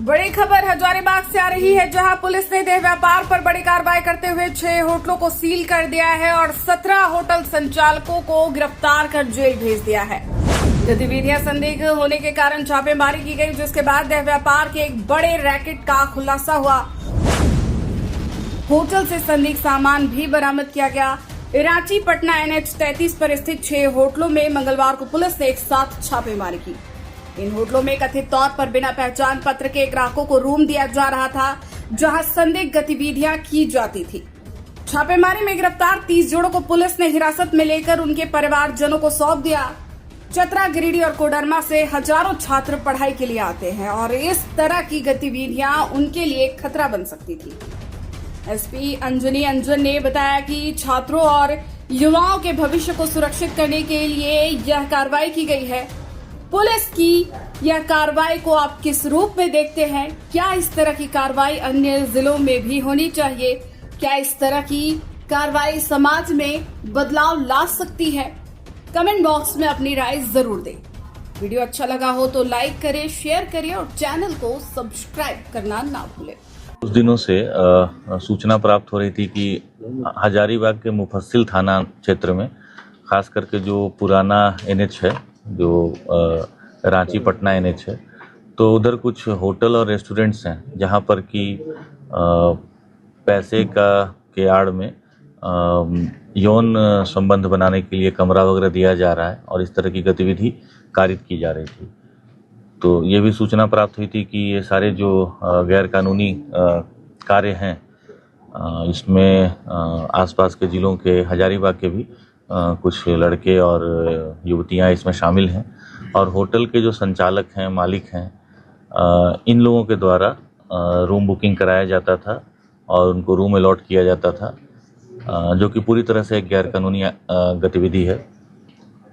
बड़ी खबर हजारीबाग से आ रही है, जहां पुलिस ने देह व्यापार पर बड़ी कार्रवाई करते हुए 6 होटलों को सील कर दिया है और 17 होटल संचालकों को गिरफ्तार कर जेल भेज दिया है। गतिविधियां संदिग्ध होने के कारण छापेमारी की गई, जिसके बाद देह व्यापार के एक बड़े रैकेट का खुलासा हुआ। होटल से संदिग्ध सामान भी बरामद किया गया। रांची पटना NH 33 पर स्थित 6 होटलों में मंगलवार को पुलिस ने एक साथ छापेमारी की। इन होटलों में कथित तौर पर बिना पहचान पत्र के ग्राहकों को रूम दिया जा रहा था, जहां संदिग्ध गतिविधियां की जाती थी। छापेमारी में गिरफ्तार 30 जोड़ों को पुलिस ने हिरासत में लेकर उनके परिवारजनों को सौंप दिया। चतरा, गिरिडीह और कोडरमा से हजारों छात्र पढ़ाई के लिए आते हैं और इस तरह की गतिविधियां उनके लिए खतरा बन सकती थी। SP अंजनी अंजन ने बताया कि छात्रों और युवाओं के भविष्य को सुरक्षित करने के लिए यह कार्रवाई की गई है। पुलिस की यह कार्रवाई को आप किस रूप में देखते हैं? क्या इस तरह की कार्रवाई अन्य जिलों में भी होनी चाहिए? क्या इस तरह की कार्रवाई समाज में बदलाव ला सकती है? कमेंट बॉक्स में अपनी राय जरूर दें। वीडियो अच्छा लगा हो तो लाइक करें, शेयर करें और चैनल को सब्सक्राइब करना ना भूलें। कुछ दिनों से सूचना प्राप्त हो रही थी कि हजारीबाग के मुफस्सिल थाना क्षेत्र में खास करके जो पुराना NH है, जो रांची पटना NH है, तो उधर कुछ होटल और रेस्टोरेंट्स हैं जहां पर कि पैसे के आड़ में यौन संबंध बनाने के लिए कमरा वगैरह दिया जा रहा है और इस तरह की गतिविधि कारित की जा रही थी। तो ये भी सूचना प्राप्त हुई थी कि ये सारे जो गैर कानूनी कार्य हैं, इसमें आसपास के ज़िलों के हजारीबाग के भी कुछ लड़के और युवतियां इसमें शामिल हैं और होटल के जो संचालक हैं, मालिक हैं, इन लोगों के द्वारा रूम बुकिंग कराया जाता था और उनको रूम अलॉट किया जाता था, जो कि पूरी तरह से एक गैर कानूनी गतिविधि है।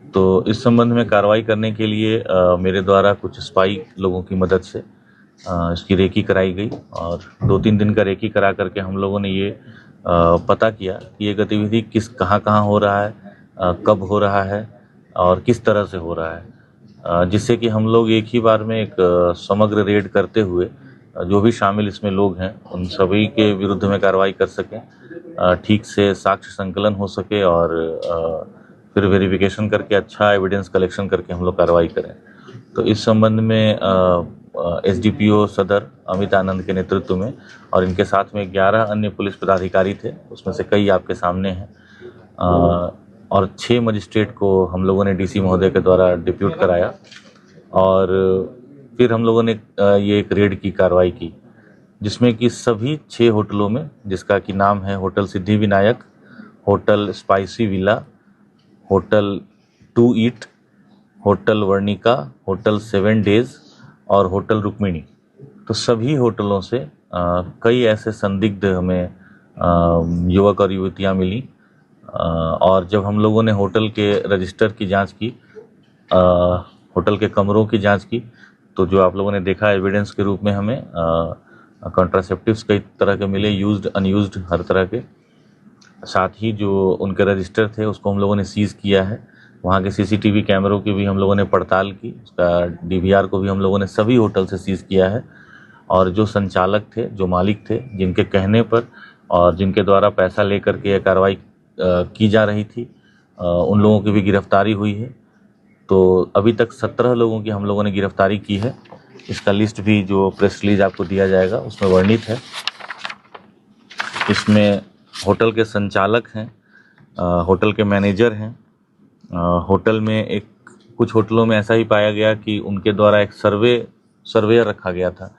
तो इस संबंध में कार्रवाई करने के लिए मेरे द्वारा कुछ स्पाई लोगों की मदद से इसकी रेकी कराई गई और 2-3 दिन का रेकी करा करके हम लोगों ने ये पता किया कि ये गतिविधि कहाँ हो रहा है, कब हो रहा है और किस तरह से हो रहा है, जिससे कि हम लोग एक ही बार में एक समग्र रेड करते हुए जो भी शामिल इसमें लोग हैं उन सभी के विरुद्ध में कार्रवाई कर सकें, ठीक से साक्ष्य संकलन हो सके और फिर वेरिफिकेशन करके अच्छा एविडेंस कलेक्शन करके हम लोग कार्रवाई करें। तो इस संबंध में SDPO सदर अमित आनंद के नेतृत्व में और इनके साथ में 11 अन्य पुलिस पदाधिकारी थे, उसमें से कई आपके सामने हैं, और 6 मजिस्ट्रेट को हम लोगों ने DC महोदय के द्वारा डिप्यूट कराया और फिर हम लोगों ने ये एक रेड की कार्रवाई की, जिसमें कि सभी 6 होटलों में, जिसका कि नाम है hotel Siddhi Vinayak, hotel spicy villa, hotel 2 eat, hotel Varnika, hotel 7 days और होटल रुक्मिणी। तो सभी होटलों से कई ऐसे संदिग्ध हमें युवक और युवतियां मिली और जब हम लोगों ने होटल के रजिस्टर की जांच की, होटल के कमरों की जांच की, तो जो आप लोगों ने देखा एविडेंस के रूप में हमें कॉन्ट्रासेप्टिव्स कई तरह के मिले, यूज्ड अनयूज्ड हर तरह के। साथ ही जो उनके रजिस्टर थे उसको हम लोगों ने सीज़ किया है। वहाँ के CCTV कैमरों की भी हम लोगों ने पड़ताल की, उसका DVR को भी हम लोगों ने सभी होटल से सीज़ किया है और जो संचालक थे, जो मालिक थे, जिनके कहने पर और जिनके द्वारा पैसा लेकर के यह कार्रवाई की जा रही थी, उन लोगों की भी गिरफ्तारी हुई है। तो अभी तक 17 लोगों की हम लोगों ने गिरफ्तारी की है। इसका लिस्ट भी जो प्रेस रिलीज आपको दिया जाएगा उसमें वर्णित है। इसमें होटल के संचालक हैं, होटल के मैनेजर हैं, होटल में कुछ होटलों में ऐसा ही पाया गया कि उनके द्वारा एक सर्वेयर रखा गया था,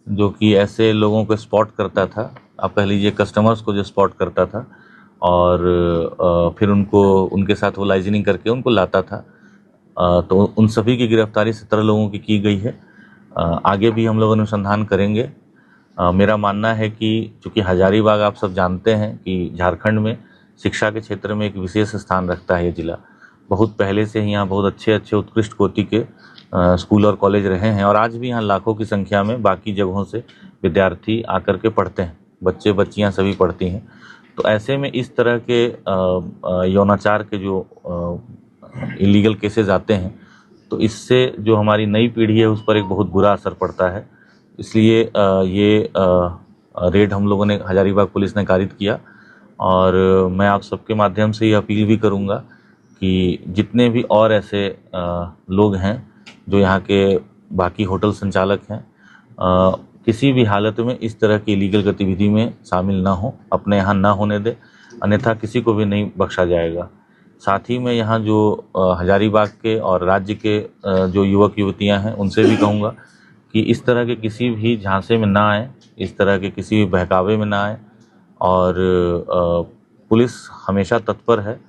जो कि ऐसे लोगों को स्पॉट करता था, आप कह लीजिए कस्टमर्स को जो स्पॉट करता था और फिर उनके साथ वो लाइजनिंग करके उनको लाता था। तो उन सभी की गिरफ्तारी 17 लोगों की गई है। आगे भी हम लोग अनुसंधान करेंगे। मेरा मानना है कि चूँकि हजारीबाग आप सब जानते हैं कि झारखंड में शिक्षा के क्षेत्र में एक विशेष स्थान रखता है ये ज़िला। बहुत पहले से ही यहाँ बहुत अच्छे उत्कृष्ट कोटि के स्कूल और कॉलेज रहे हैं और आज भी यहाँ लाखों की संख्या में बाकी जगहों से विद्यार्थी आकर के पढ़ते हैं, बच्चे बच्चियाँ सभी पढ़ती हैं। तो ऐसे में इस तरह के यौनाचार के जो इलीगल केसेस आते हैं, तो इससे जो हमारी नई पीढ़ी है उस पर एक बहुत बुरा असर पड़ता है। इसलिए ये रेड हम लोगों ने हजारीबाग पुलिस ने कारित किया। और मैं आप सबके माध्यम से ये अपील भी करूंगा कि जितने भी और ऐसे लोग हैं जो यहाँ के बाकी होटल संचालक हैं, किसी भी हालत में इस तरह की इलीगल गतिविधि में शामिल ना हो, अपने यहाँ ना होने दे, अन्यथा किसी को भी नहीं बख्शा जाएगा। साथ ही मैं यहाँ जो हजारीबाग के और राज्य के जो युवक युवतियाँ हैं उनसे भी कहूँगा कि इस तरह के किसी भी झांसे में ना आए, इस तरह के किसी भी बहकावे में ना आए। और पुलिस हमेशा तत्पर है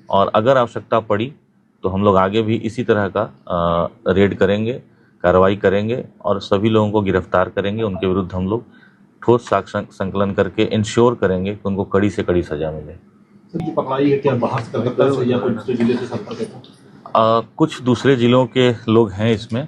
और अगर आवश्यकता पड़ी तो हम लोग आगे भी इसी तरह का रेड करेंगे, कार्रवाई करेंगे और सभी लोगों को गिरफ्तार करेंगे। उनके विरुद्ध हम लोग ठोस साक्ष्य संकलन करके इंश्योर करेंगे कि उनको कड़ी से कड़ी सजा मिले। सर, ये पकड़ाई है क्या बाहर से कलकत्ता से या कोई दूसरे जिले से संपर्क है? कुछ दूसरे जिलों के लोग हैं इसमें,